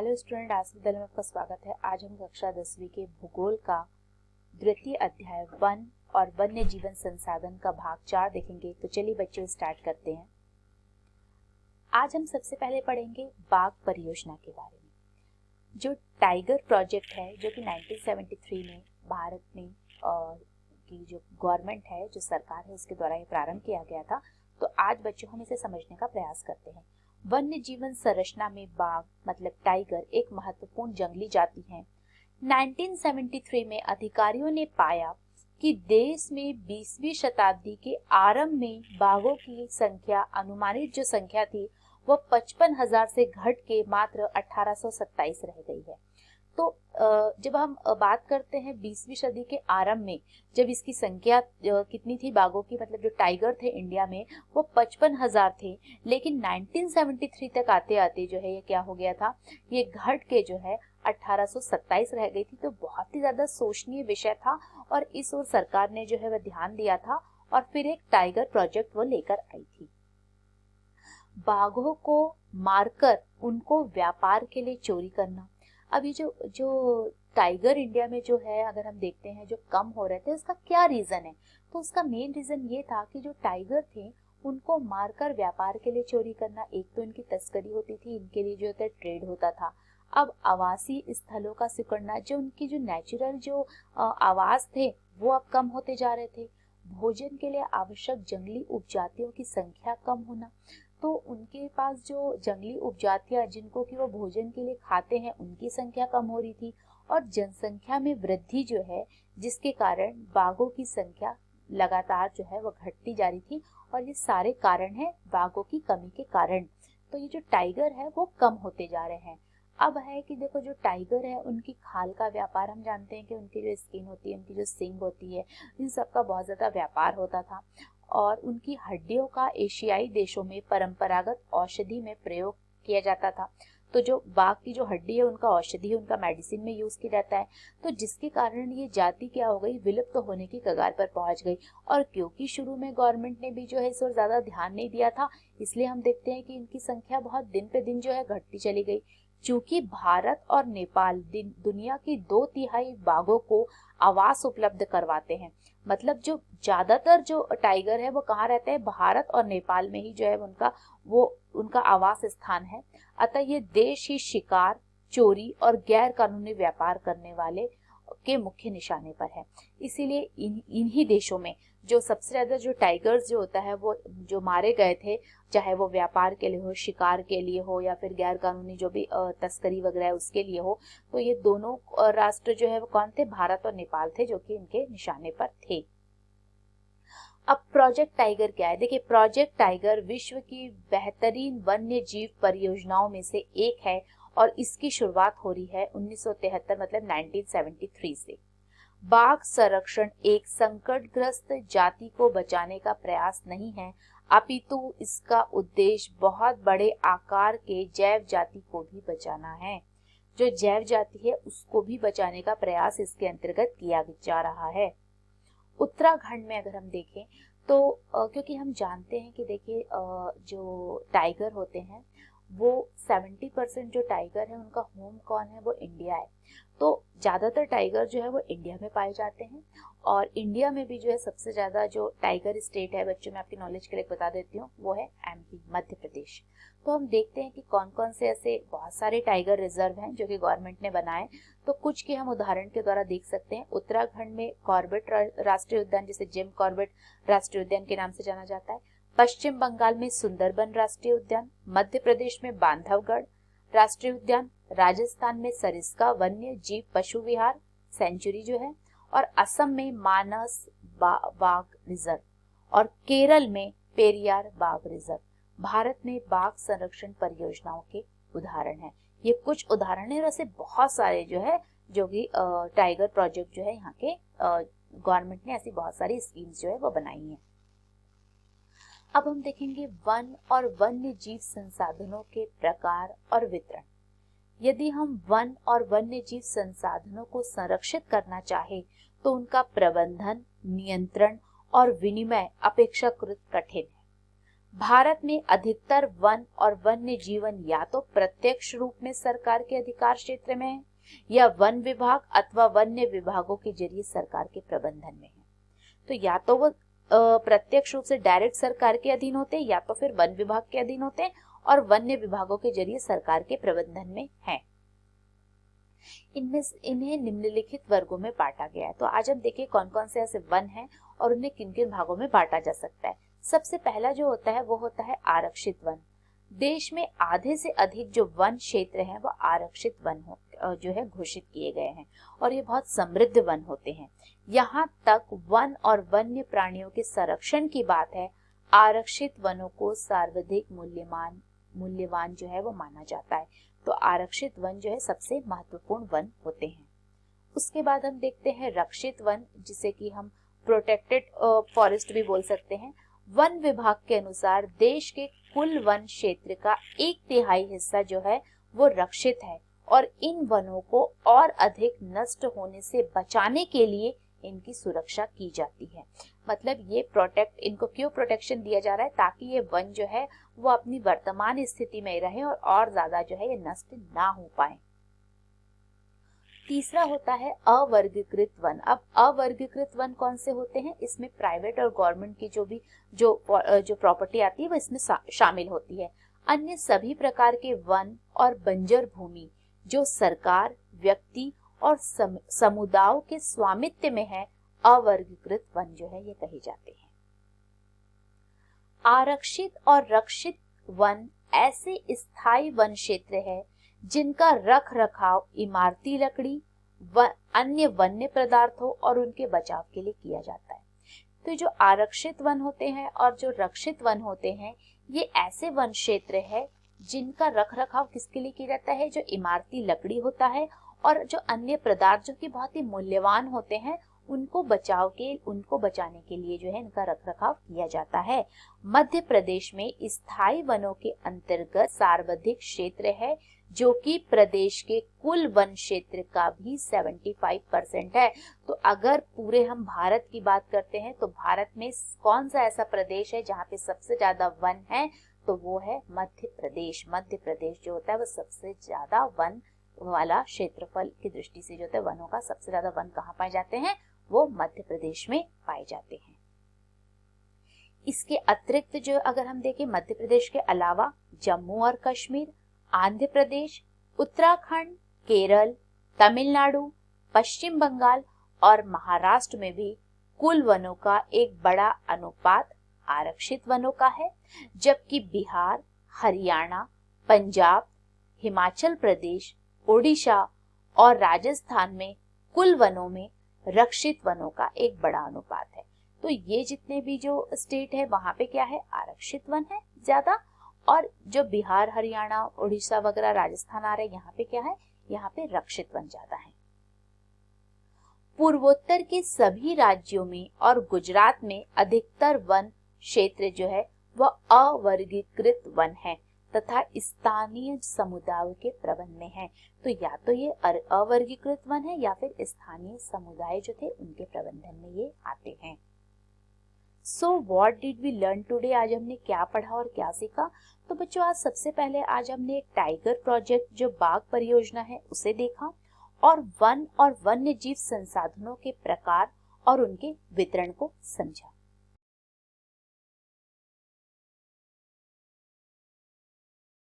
Hello student, आज विद्यालय में आपका स्वागत है। आज हम कक्षा 10वीं के भूगोल का द्वितीय अध्याय वन और वन्य जीवन संसाधन का भाग 4 देखेंगे। तो चलिए बच्चों स्टार्ट करते हैं। आज हम सबसे पहले पढ़ेंगे बाघ परियोजना के बारे में। जो टाइगर प्रोजेक्ट है जो कि 1973 में भारत में की जो गवर्नमेंट है, जो सरकार है, उसके द्वारा ये प्रारंभ किया गया था। तो आज बच्चों हम इसे समझने का प्रयास करते हैं। वन्य जीवन संरचना में बाघ मतलब टाइगर एक महत्वपूर्ण जंगली जाति है। 1973 में अधिकारियों ने पाया कि देश में 20वीं शताब्दी के आरंभ में बाघों की संख्या, अनुमानित जो संख्या थी वह 55,000 से घट के मात्र 1827 रह गई है। तो जब हम बात करते हैं 20वीं सदी के आरंभ में, जब इसकी संख्या कितनी थी बाघों की, मतलब जो टाइगर थे इंडिया में वो 55,000 थे, लेकिन 1973 तक आते आते जो है ये क्या हो गया था, ये घट के जो है 1827 रह गई थी। तो बहुत ही ज्यादा सोचनीय विषय था और इस ओर सरकार ने जो है वह ध्यान दिया था और फिर एक टाइगर प्रोजेक्ट वो लेकर आई थी। बाघों को मारकर उनको व्यापार के लिए चोरी करना। अभी जो टाइगर इंडिया में जो है, अगर हम देखते हैं जो कम हो रहे थे, उसका क्या रीजन है? तो उसका मेन रीजन ये था कि जो टाइगर थे उनको मारकर व्यापार के लिए चोरी करना। एक तो इनकी तस्करी होती थी, इनके लिए जो होता है ट्रेड होता था। अब आवासीय स्थलों का सिकुड़ना, जो उनकी जो नेचुरल जो आवास थे वो अब कम होते जा रहे थे। भोजन के लिए आवश्यक जंगली उपजातियों की संख्या कम होना, तो उनके पास जो जंगली उपजातियां जिनको कि वो भोजन के लिए खाते हैं उनकी संख्या कम हो रही थी। और जनसंख्या में वृद्धि जो है, जिसके कारण बाघों की संख्या लगातार जो है वो घटती जा रही थी। और ये सारे कारण हैं बाघों की कमी के कारण। तो ये जो टाइगर है वो कम होते जा रहे हैं। अब है कि देखो, जो टाइगर है उनकी खाल का व्यापार, हम जानते हैं कि उनकी जो स्किन होती है, उनकी जो सींग होती है, इन सब का बहुत ज्यादा व्यापार होता था। और उनकी हड्डियों का एशियाई देशों में परंपरागत औषधि में प्रयोग किया जाता था। तो जो बाघ की जो हड्डी है उनका औषधि है, उनका मेडिसिन में यूज किया जाता है। तो जिसके कारण ये जाति क्या हो गई, विलुप्त तो होने की कगार पर पहुंच गई। और क्योंकि शुरू में गवर्नमेंट ने भी जो है इस ओर ज्यादा ध्यान नहीं दिया था, इसलिए हम देखते हैं कि इनकी संख्या बहुत दिन पे दिन जो है घटती चली गई। चूंकि भारत और नेपाल दुनिया की 2/3 बाघों को आवास उपलब्ध करवाते हैं, मतलब जो ज्यादातर जो टाइगर है वो कहाँ रहते हैं, भारत और नेपाल में ही जो है उनका आवास स्थान है। अतः ये देश ही शिकार, चोरी और गैर कानूनी व्यापार करने वाले के मुख्य निशाने पर है। इसीलिए इन्हीं देशों में जो सबसे ज्यादा जो टाइगर्स जो होता है वो जो मारे गए थे, चाहे वो व्यापार के लिए हो, शिकार के लिए हो, या फिर गैर कानूनी जो भी तस्करी वगैरह है उसके लिए हो, तो ये दोनों राष्ट्र जो है वो कौन थे, भारत और नेपाल थे, जो कि इनके निशाने पर थे। अब प्रोजेक्ट टाइगर क्या है? देखिए, प्रोजेक्ट टाइगर विश्व की बेहतरीन वन्य जीव परियोजनाओं में से एक है और इसकी शुरुआत हो रही है 1973 मतलब 1973 से। बाघ संरक्षण एक संकटग्रस्त जाति को बचाने का प्रयास नहीं है, अपितु इसका उद्देश्य बहुत बड़े आकार के जैव जाति को भी बचाना है। जो जैव जाति है उसको भी बचाने का प्रयास इसके अंतर्गत किया जा रहा है। उत्तराखंड में अगर हम देखें तो क्योंकि हम जानते हैं कि देखिए जो टाइगर होते हैं वो 70% जो टाइगर है उनका होम कौन है, वो इंडिया है। तो ज्यादातर टाइगर जो है वो इंडिया में पाए जाते हैं। और इंडिया में भी जो है सबसे ज्यादा जो टाइगर स्टेट है, बच्चों में आपकी नॉलेज के लिए बता देती हूँ, वो है एमपी, मध्य प्रदेश। तो हम देखते हैं कि कौन कौन से ऐसे बहुत सारे टाइगर रिजर्व हैं जो कि गवर्नमेंट ने बनाए। तो कुछ के हम उदाहरण के द्वारा देख सकते हैं। उत्तराखंड में कॉर्बेट राष्ट्रीय उद्यान, जिसे जिम कॉर्बेट राष्ट्रीय उद्यान के नाम से जाना जाता है। पश्चिम बंगाल में सुंदरबन राष्ट्रीय उद्यान, मध्य प्रदेश में बांधवगढ़ राष्ट्रीय उद्यान, राजस्थान में सरिस्का वन्य जीव पशु विहार सेंचुरी जो है, और असम में मानस बाघ रिजर्व, और केरल में पेरियार बाघ रिजर्व भारत में बाघ संरक्षण परियोजनाओं के उदाहरण हैं। ये कुछ उदाहरण है, वैसे बहुत सारे जो है जो कि टाइगर प्रोजेक्ट जो है यहाँ के गवर्नमेंट ने ऐसी बहुत सारी स्कीम्स जो है वो बनाई हैं। अब हम देखेंगे वन और वन्य जीव संसाधनों के प्रकार और वितरण। यदि हम वन और वन्य जीव संसाधनों को संरक्षित करना चाहे तो उनका प्रबंधन, नियंत्रण और विनिमय अपेक्षाकृत कठिन है। भारत में अधिकतर वन और वन्य जीवन या तो प्रत्यक्ष रूप में सरकार के अधिकार क्षेत्र में है या वन विभाग अथवा वन्य विभागों के जरिए सरकार के प्रबंधन में है। तो या तो वो प्रत्यक्ष रूप से डायरेक्ट सरकार के अधीन होते हैं या तो फिर वन विभाग के अधीन होते हैं और वन्य विभागों के जरिए सरकार के प्रबंधन में है। इन्हें निम्नलिखित वर्गों में बांटा गया है। तो आज हम देखें कौन कौन से ऐसे वन हैं और उन्हें किन किन भागों में बांटा जा सकता है। सबसे पहला जो होता है वो होता है आरक्षित वन। देश में आधे से अधिक जो वन क्षेत्र हैं वो आरक्षित वन जो है घोषित किए गए हैं और ये बहुत समृद्ध वन होते हैं। यहाँ तक वन और वन्य प्राणियों के संरक्षण की बात है, आरक्षित वनों को सर्वाधिक मूल्यवान जो है वो माना जाता है। तो आरक्षित वन जो है सबसे महत्वपूर्ण वन होते हैं। उसके बाद हम देखते हैं रक्षित वन, जिसे कि हम प्रोटेक्टेड फॉरेस्ट भी बोल सकते हैं। वन विभाग के अनुसार देश के कुल वन क्षेत्र का 1/3 हिस्सा जो है वो रक्षित है और इन वनों को और अधिक नष्ट होने से बचाने के लिए इनकी सुरक्षा की जाती है। मतलब ये इनको क्यों प्रोटेक्शन दिया जा रहा है, ताकि ये वन जो है वो अपनी वर्तमान स्थिति में रहे और ज्यादा जो है ये नष्ट ना हो पाए। तीसरा होता है अवर्गीकृत वन। अब अवर्गीकृत वन कौन से होते हैं, इसमें प्राइवेट और गवर्नमेंट की जो प्रॉपर्टी आती है वो इसमें शामिल होती है। अन्य सभी प्रकार के वन और बंजर भूमि जो सरकार, व्यक्ति और समुदायों के स्वामित्व में है, अवर्गीकृत वन जो है ये कहे जाते हैं। आरक्षित और रक्षित वन ऐसे स्थायी वन क्षेत्र है जिनका रख रखाव इमारती लकड़ी व अन्य वन्य पदार्थों और उनके बचाव के लिए किया जाता है। तो जो आरक्षित वन होते हैं और जो रक्षित वन होते हैं, ये ऐसे वन क्षेत्र है जिनका रख रखाव किसके लिए किया जाता है, जो इमारती लकड़ी होता है और जो अन्य पदार्थ जो कि बहुत ही मूल्यवान होते हैं उनको बचाने के लिए जो है इनका रख रखाव किया जाता है। मध्य प्रदेश में स्थायी वनों के अंतर्गत सर्वाधिक क्षेत्र है जो कि प्रदेश के कुल वन क्षेत्र का भी 75% है। तो अगर पूरे हम भारत की बात करते हैं तो भारत में कौन सा ऐसा प्रदेश है जहाँ पे सबसे ज्यादा वन है, तो वो है मध्य प्रदेश। मध्य प्रदेश जो होता है वो सबसे ज्यादा वन वाला क्षेत्रफल की दृष्टि से जो होता है वनों का सबसे ज्यादा वन कहाँ पाए जाते हैं, वो मध्य प्रदेश में पाए जाते हैं। इसके अतिरिक्त जो अगर हम देखें मध्य प्रदेश के अलावा जम्मू और कश्मीर, आंध्र प्रदेश, उत्तराखंड, केरल, तमिलनाडु, पश्चिम बंगाल और महाराष्ट्र में भी कुल वनों का एक बड़ा अनुपात आरक्षित वनों का है, जबकि बिहार, हरियाणा, पंजाब, हिमाचल प्रदेश, ओडिशा और राजस्थान में कुल वनों में रक्षित वनों का एक बड़ा अनुपात है। तो ये जितने भी जो स्टेट है वहां पे क्या है, आरक्षित वन है ज्यादा, और जो बिहार, हरियाणा, उड़ीसा वगैरह राजस्थान आ रहे हैं यहाँ पे क्या है, यहाँ पे रक्षित वन ज्यादा है। पूर्वोत्तर के सभी राज्यों में और गुजरात में अधिकतर वन क्षेत्र जो है वह अवर्गीकृत वन है तथा स्थानीय समुदायों के प्रबंध में है। तो या तो ये अवर्गीकृत वन है या फिर स्थानीय समुदाय जो थे उनके प्रबंधन में ये आते हैं। So what did we learn today, आज हमने क्या पढ़ा और क्या सीखा। तो बच्चों आज सबसे पहले आज हमने एक टाइगर प्रोजेक्ट जो बाघ परियोजना है उसे देखा और वन और वन्य जीव संसाधनों के प्रकार और उनके वितरण को समझा।